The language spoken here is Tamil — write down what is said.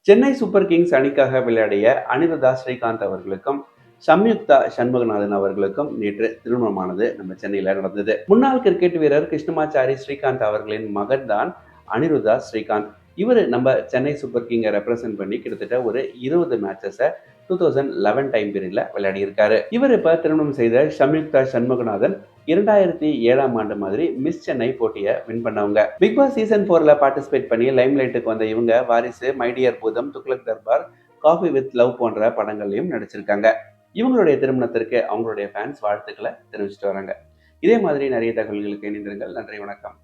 சென்னை சூப்பர் கிங்ஸ் அணிக்காக விளையாடிய அனிருத்தா ஸ்ரீகாந்த் அவர்களுக்கும் சம்யுக்தா சண்முகநாதன் அவர்களுக்கும் நேற்று திருமணமானது நம்ம சென்னையில நடந்தது. முன்னாள் கிரிக்கெட் வீரர் கிருஷ்ணமாச்சாரி ஸ்ரீகாந்த் அவர்களின் மகன் தான் அனிருத்தா ஸ்ரீகாந்த். இவர் நம்ம சென்னை சூப்பர் கிங்கை ரெப்ரசென்ட் பண்ணி கிட்டத்தட்ட ஒரு 20 மேட்சஸை 2011 டைம் பீரியட்ல விளையாடி இருக்காரு. இவர் இப்ப திருமணம் செய்த சம்யுக்தா சண்முகநாதன் 2007ஆம் ஆண்டு மாதிரி மிஸ் சென்னை போட்டியை வின் பண்ணவங்க. பிக் பாஸ் சீசன் 4ல பார்ட்டிசிபேட் பண்ணி லைம் லைட்டுக்கு வந்த இவங்க Varisu, my dear Bootham, Tughlaq Durbar, coffee with love போன்ற படங்கள்லயும் நடிச்சிருக்காங்க. இவங்களுடைய திருமணத்திற்கு அவங்களுடைய ஃபேன்ஸ் வாழ்த்துக்களை தெரிவிச்சிட்டு வராங்க. இதே மாதிரி நிறைய தகவல்களுக்கு இணைந்திருங்கள். நன்றி, வணக்கம்.